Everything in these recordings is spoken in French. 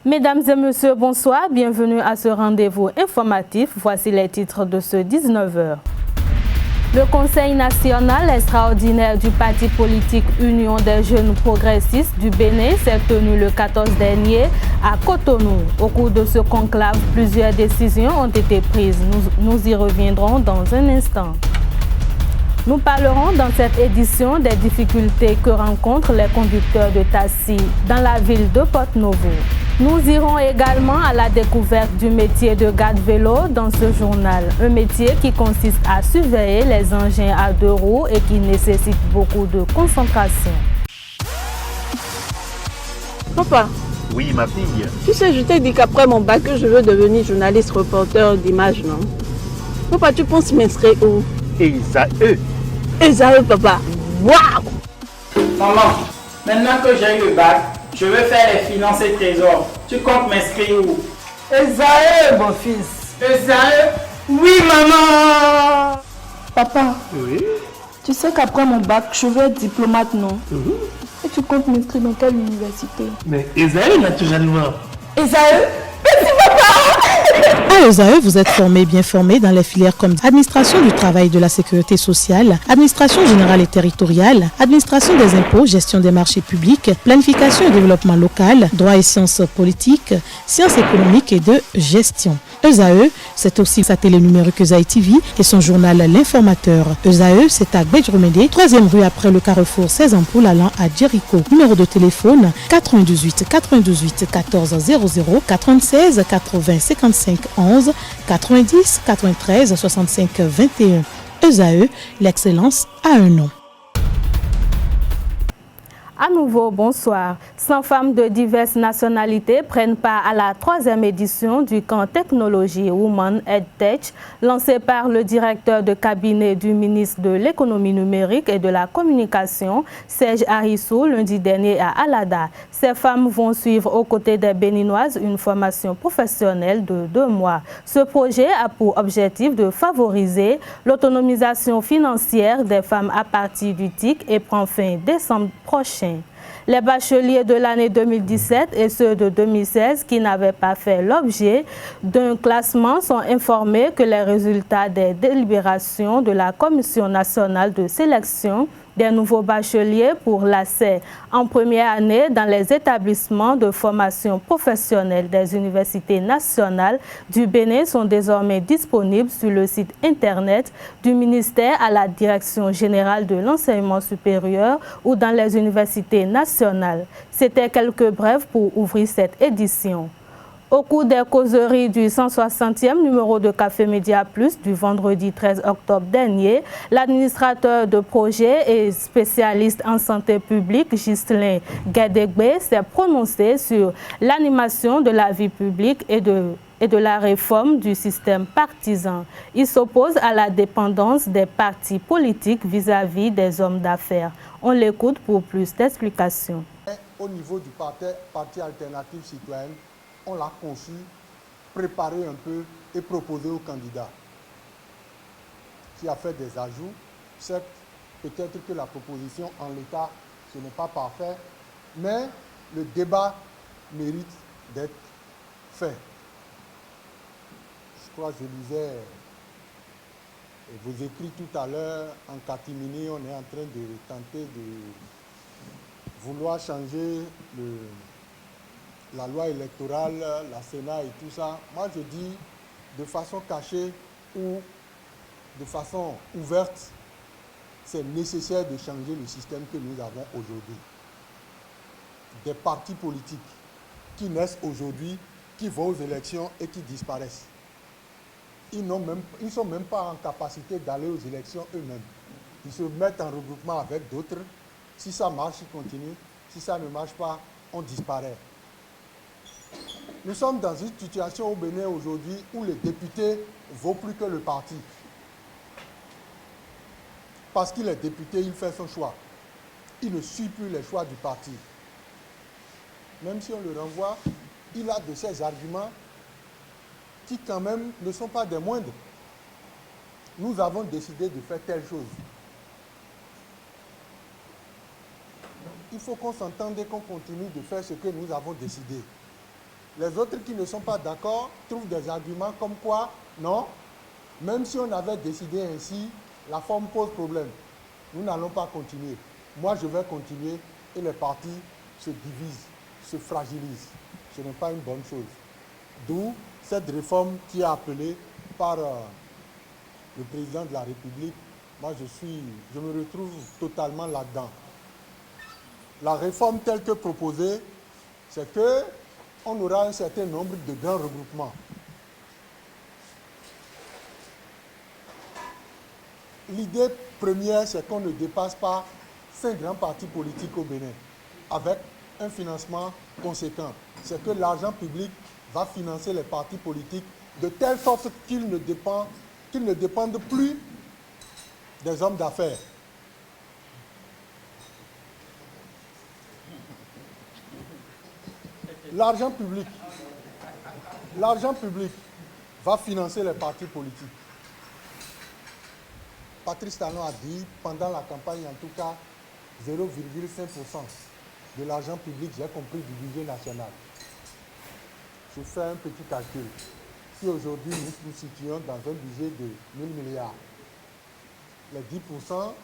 Mesdames et messieurs, bonsoir. Bienvenue à ce rendez-vous informatif. Voici les titres de ce 19h. Le Conseil national extraordinaire du parti politique Union des jeunes progressistes du Bénin s'est tenu le 14 dernier à Cotonou. Au cours de ce conclave, plusieurs décisions ont été prises. Nous y reviendrons dans un instant. Nous parlerons dans cette édition des difficultés que rencontrent les conducteurs de taxi dans la ville de Porto-Novo. Nous irons également à la découverte du métier de garde-vélo dans ce journal. Un métier qui consiste à surveiller les engins à deux roues et qui nécessite beaucoup de concentration. Papa. Oui, ma fille. Tu sais, je t'ai dit qu'après mon bac, je veux devenir journaliste reporter d'image, non? Papa, tu penses m'inscrire où? Esaü. Esaü, papa. Waouh! Maman, maintenant que j'ai eu le bac, je veux faire les finances et trésors. Tu comptes m'inscrire où? Esaü, mon fils. Esaü? Oui, maman! Papa, Oui. tu sais qu'après mon bac, je veux être diplomate, non? Et tu comptes m'inscrire dans quelle université? Mais Esaü, naturellement. Esaü? À ESAE, vous êtes bien formé dans les filières comme administration du travail et de la sécurité sociale, administration générale et territoriale, administration des impôts, gestion des marchés publics, planification et développement local, droit et sciences politiques, sciences économiques et de gestion. ESAE, c'est aussi sa télé numérique ESAE TV et son journal L'Informateur. ESAE, c'est à Bedjromede, 3e rue après le carrefour 16 ampoules allant à Jericho. Numéro de téléphone 98 98 14 00 96 80 55 11 90 93 65 21. ESAE, l'excellence a un nom. À nouveau, bonsoir. 100 femmes de diverses nationalités prennent part à la 3e édition du camp Technologie Women EdTech, lancé par le directeur de cabinet du ministre de l'économie numérique et de la communication, Serge Harissou, lundi dernier à Alada. Ces femmes vont suivre aux côtés des Béninoises une formation professionnelle de 2 mois. Ce projet a pour objectif de favoriser l'autonomisation financière des femmes à partir du TIC et prend fin décembre prochain. Les bacheliers de l'année 2017 et ceux de 2016 qui n'avaient pas fait l'objet d'un classement sont informés que les résultats des délibérations de la Commission nationale de sélection des nouveaux bacheliers pour l'accès en première année dans les établissements de formation professionnelle des universités nationales du Bénin sont désormais disponibles sur le site internet du ministère à la Direction générale de l'enseignement supérieur ou dans les universités nationales. C'était quelques brèves pour ouvrir cette édition. Au cours des causeries du 160e numéro de Café Média Plus du vendredi 13 octobre dernier, l'administrateur de projet et spécialiste en santé publique, Ghislain Guédégbé, s'est prononcé sur l'animation de la vie publique et de la réforme du système partisan. Il s'oppose à la dépendance des partis politiques vis-à-vis des hommes d'affaires. On l'écoute pour plus d'explications. Au niveau du parti alternative citoyenne, on l'a conçu, préparé un peu et proposé au candidat qui a fait des ajouts. Certes, peut-être que la proposition en l'état, ce n'est pas parfait, mais le débat mérite d'être fait. Je crois que je lisais vos écrits tout à l'heure, en catimini, on est en train de tenter de vouloir changer la loi électorale, la Sénat et tout ça. Moi, je dis de façon cachée ou de façon ouverte, c'est nécessaire de changer le système que nous avons aujourd'hui. Des partis politiques qui naissent aujourd'hui, qui vont aux élections et qui disparaissent. Ils ne sont même pas en capacité d'aller aux élections eux-mêmes. Ils se mettent en regroupement avec d'autres. Si ça marche, ils continuent. Si ça ne marche pas, on disparaît. Nous sommes dans une situation au Bénin aujourd'hui où le député vaut plus que le parti. Parce qu'il est député, il fait son choix. Il ne suit plus les choix du parti. Même si on le renvoie, il a de ces arguments qui quand même ne sont pas des moindres. Nous avons décidé de faire telle chose. Il faut qu'on s'entende et qu'on continue de faire ce que nous avons décidé. Les autres qui ne sont pas d'accord trouvent des arguments comme quoi, non, même si on avait décidé ainsi, la forme pose problème. Nous n'allons pas continuer. Moi, je vais continuer et les partis se divisent, se fragilisent. Ce n'est pas une bonne chose. D'où cette réforme qui est appelée par le président de la République. Moi, je me retrouve totalement là-dedans. La réforme telle que proposée, c'est qu'on aura un certain nombre de grands regroupements. L'idée première, c'est qu'on ne dépasse pas 5 grands partis politiques au Bénin, avec un financement conséquent. C'est que l'argent public va financer les partis politiques de telle sorte qu'ils ne dépendent plus des hommes d'affaires. L'argent public va financer les partis politiques. Patrice Talon a dit, pendant la campagne, en tout cas, 0,5% de l'argent public, j'ai compris, du budget national. Je fais un petit calcul. Si aujourd'hui, nous nous situons dans un budget de 1000 milliards, les 10%,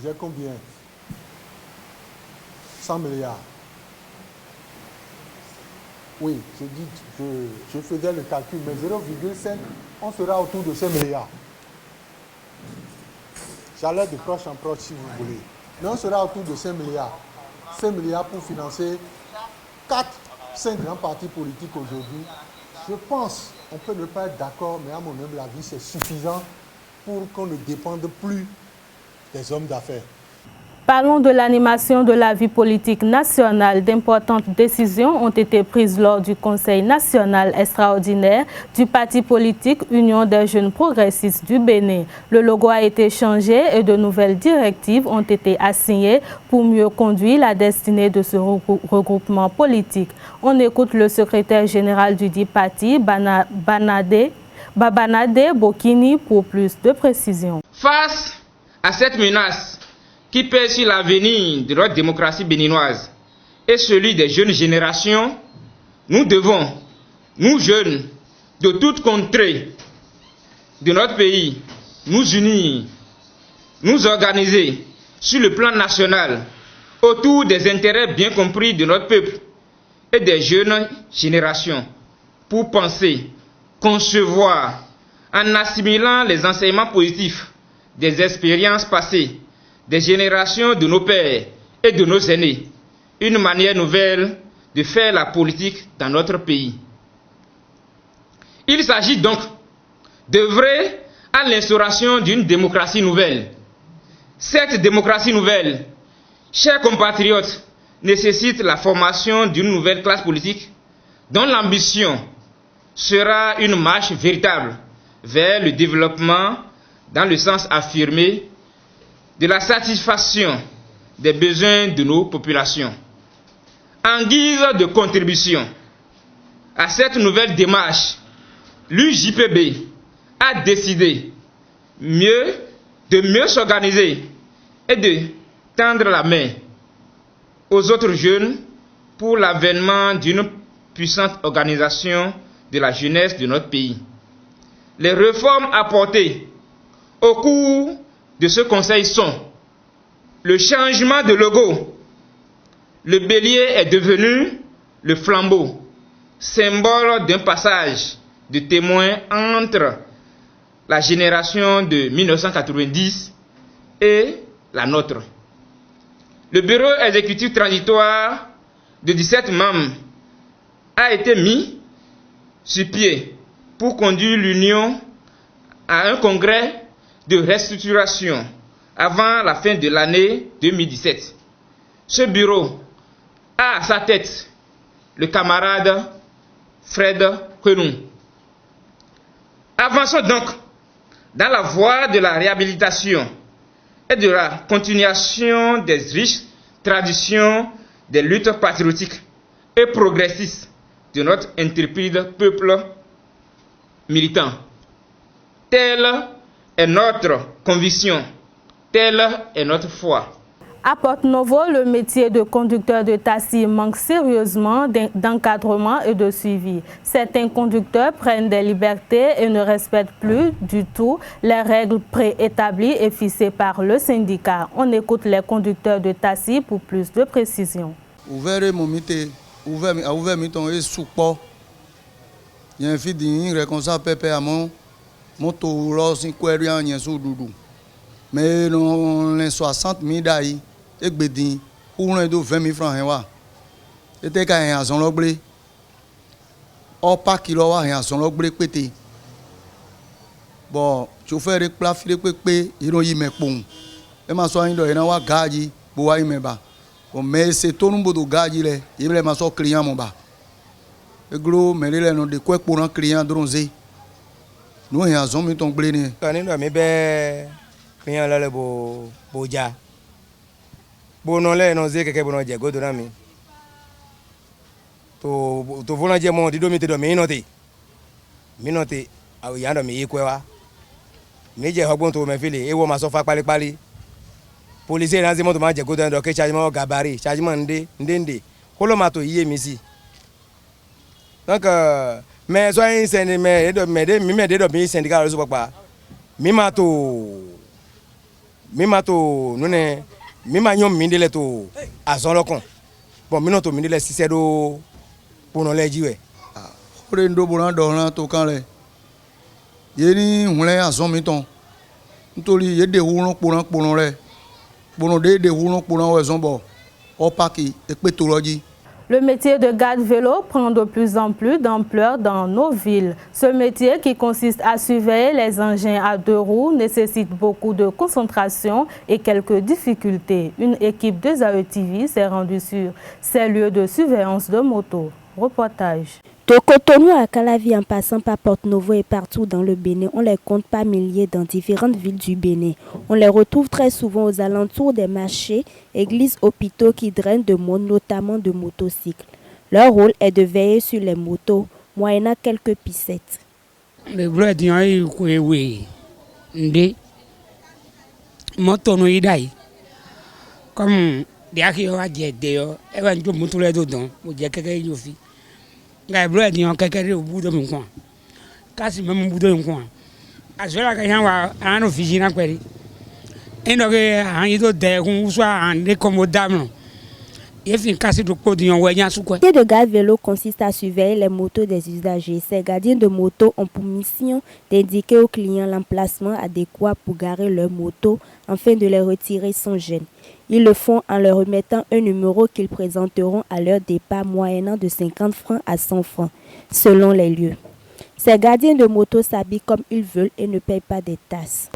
j'ai combien? 100 milliards. Oui, je faisais le calcul, mais 0,5, on sera autour de 5 milliards. J'allais de proche en proche si vous voulez. Mais on sera autour de 5 milliards. 5 milliards pour financer 5 grands partis politiques aujourd'hui. Je pense, on peut ne pas être d'accord, mais à mon humble avis, c'est suffisant pour qu'on ne dépende plus des hommes d'affaires. Parlons de l'animation de la vie politique nationale. D'importantes décisions ont été prises lors du Conseil national extraordinaire du parti politique Union des jeunes progressistes du Bénin. Le logo a été changé et de nouvelles directives ont été assignées pour mieux conduire la destinée de ce regroupement politique. On écoute le secrétaire général du dit parti, Babanade Bokini, pour plus de précisions. Face à cette menace qui pèse sur l'avenir de notre démocratie béninoise et celui des jeunes générations, nous devons, nous jeunes, de toutes contrées de notre pays, nous unir, nous organiser sur le plan national autour des intérêts bien compris de notre peuple et des jeunes générations pour penser, concevoir, en assimilant les enseignements positifs des expériences passées, des générations de nos pères et de nos aînés, une manière nouvelle de faire la politique dans notre pays. Il s'agit donc d'œuvrer à l'instauration d'une démocratie nouvelle. Cette démocratie nouvelle, chers compatriotes, nécessite la formation d'une nouvelle classe politique dont l'ambition sera une marche véritable vers le développement dans le sens affirmé de la satisfaction des besoins de nos populations. En guise de contribution à cette nouvelle démarche, l'UJPB a décidé de mieux s'organiser et de tendre la main aux autres jeunes pour l'avènement d'une puissante organisation de la jeunesse de notre pays. Les réformes apportées au cours de ce conseil sont le changement de logo. Le bélier est devenu le flambeau, symbole d'un passage de témoin entre la génération de 1990 et la nôtre. Le bureau exécutif transitoire de 17 membres a été mis sur pied pour conduire l'Union à un congrès de restructuration avant la fin de l'année 2017. Ce bureau a à sa tête le camarade Fred Quenou. Avançons donc dans la voie de la réhabilitation et de la continuation des riches traditions des luttes patriotiques et progressistes de notre intrépide peuple militant. Telle est notre conviction, telle est notre foi. À Porto-Novo, le métier de conducteur de taxi manque sérieusement d'encadrement et de suivi. Certains conducteurs prennent des libertés et ne respectent plus du tout les règles préétablies et fixées par le syndicat. On écoute les conducteurs de taxi pour plus de précision. Ouvert mon métier, ouvert et support. Il y a un fils d'un responsable pépé à mon tour, c'est quoi rien sous doudou. Mais dans les 60 000 d'ailleurs. Et bédin pour un de 20 000 francs hein et t'es qu'à un son l'oblé au pas kilo à un son l'oblé pété bon chauffeur de plat filé pépé il y met pont et ma soeur il doit y avoir gaji pour y mettre bas bon mais c'est tout nombre de gaji là il est ma soeur client mon bas et gros mais les non de quoi pour un client bronzé nous y a son mis ton blé né quand il doit me be client là le boja bono le no ze keke bono je godo na mi to vola je mo di do mi te do minoti awu ya do mi ikwewa mi je hogbon to me fili ewo ma so fa pali pali police na ze mo to ma je godo ndo ke charge mo gabari charge mo ndende kolo ma to iye mi si donc mais so yin send me do me de mi do mi syndicat so papa mi ma to nune mi ma nyom mindele to azolokon bon mi no to mindele sisedo pono lejiwe ore ndo boran do ran to kan le ye ni hunle azon mi ton nítorí ye de wurun poran re bono de wurun poran we zon bo o paki e pe to loji. Le métier de garde-vélo prend de plus en plus d'ampleur dans nos villes. Ce métier qui consiste à surveiller les engins à 2 roues nécessite beaucoup de concentration et quelques difficultés. Une équipe de ZAE-TV s'est rendue sur ces lieux de surveillance de moto. Reportage. De Cotonou à Calavi en passant par Porto-Novo et partout dans le Bénin, on les compte par milliers dans différentes villes du Bénin. On les retrouve très souvent aux alentours des marchés, églises, hôpitaux qui drainent de monde, notamment de motocycles. Leur rôle est de veiller sur les motos, moyennant quelques pissettes. Le bleu est oui, des motos comme des acquis à jet d'ailleurs, et ben je me trouve dedans, je dis que quelqu'un aussi. Ngai bleu di on kekere obudo mi kwa kasi mem budo mi kwa azola ka yan wa an ofisi na kweri endo ke an yido de kun so an de commodable et fin kasi do ko di on we yan su kwa. Le métier de garde-vélo consiste à surveiller les motos des usagers. Ces gardiens de moto ont pour mission d'indiquer aux clients l'emplacement adéquat pour garer leur moto afin de les retirer sans gêne. Ils le font en leur remettant un numéro qu'ils présenteront à leur départ moyennant de 50 francs à 100 francs, selon les lieux. Ces gardiens de moto s'habillent comme ils veulent et ne payent pas des tasses.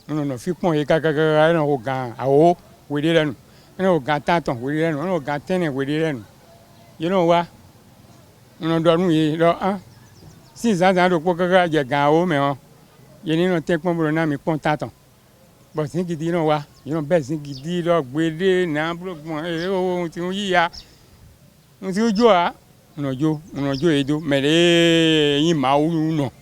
Non, fipon e kaka no gan awo we de lenu no gan tanton we de lenu no gan tene we de lenu you know wa no do nu ye do an si za do po kaka je gan awo me on ye ni no te pon bro na mi pon tanton but sin gidi no wa you know be sin gidi do gbe de na bro gbon e o ti un yi ya un ti ojo a no jo edo me le yin ma wu no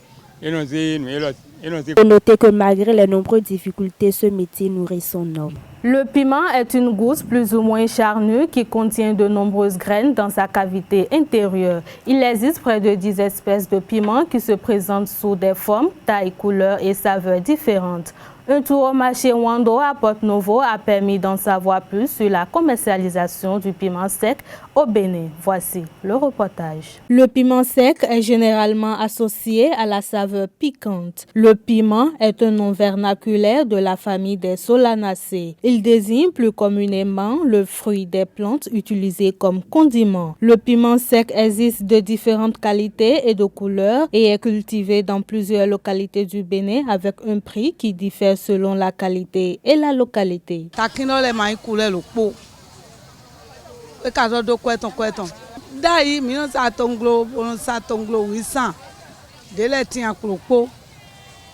e no se nu e lo. Il faut noter que malgré les nombreuses difficultés, ce métier nourrit son homme. Le piment est une gousse plus ou moins charnue qui contient de nombreuses graines dans sa cavité intérieure. Il existe près de 10 espèces de piments qui se présentent sous des formes, tailles, couleurs et saveurs différentes. Un tour au marché Wando à Porto-Novo a permis d'en savoir plus sur la commercialisation du piment sec au Bénin. Voici le reportage. Le piment sec est généralement associé à la saveur piquante. Le piment est un nom vernaculaire de la famille des Solanacées. Il désigne plus communément le fruit des plantes utilisées comme condiment. Le piment sec existe de différentes qualités et de couleurs et est cultivé dans plusieurs localités du Bénin avec un prix qui diffère selon la qualité et la localité.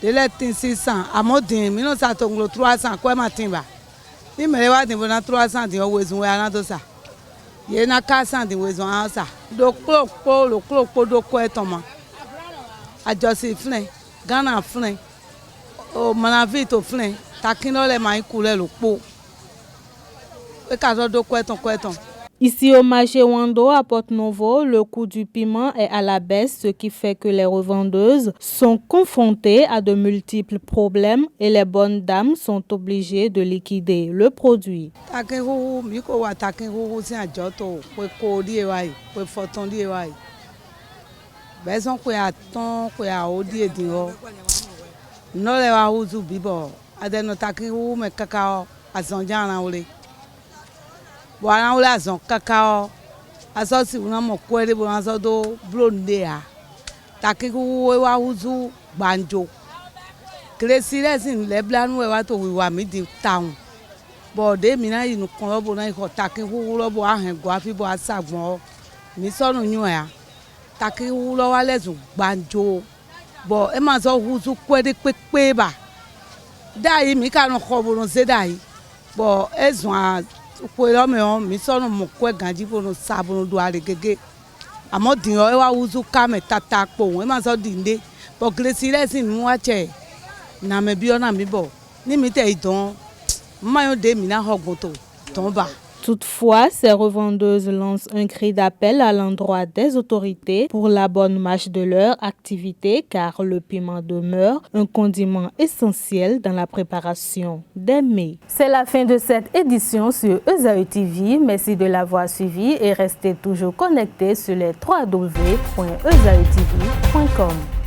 de l'être 600 à modin 300 quoi matimba ni me wa tin bona 300 di owo ezun wa na to sa ye na 400 di wezun an sa do klo do ko eton mo ajosi flen Ghana flen o manavito flen takino le mai kule lo po e ka do ko eton. Ici au marché Wando à Porte-Novo, le coût du piment est à la baisse, ce qui fait que les revendeuses sont confrontées à de multiples problèmes et les bonnes dames sont obligées de liquider le produit. Bwana ula zon kakao asosi una mokwere bwana zodo blondea takiku we wa uzu banjo kresires in leblanu we wa to we wa midi town bo de mi na inu kan lobo na iko takiku lobo ahen go afi bo asagbon mi sonu yun ya takiku lo wa lezu banjo bo e ma zo uzu kwere pepe ba dai mi ka no ko bo se dai bo ezun Kwelo me on mi sono mo kwe ganji bono sabono do are gege amodin o wa uzu kame tata po e ma so dinde bo glesire sin mu ache na me bi ona mi bo ni mi te idon mayo de mi na hogbon to ton ba. Toutefois, ces revendeuses lancent un cri d'appel à l'endroit des autorités pour la bonne marche de leur activité car le piment demeure un condiment essentiel dans la préparation des mets. C'est la fin de cette édition sur Esaü TV. Merci de l'avoir suivi et restez toujours connectés sur les www.esautv.com.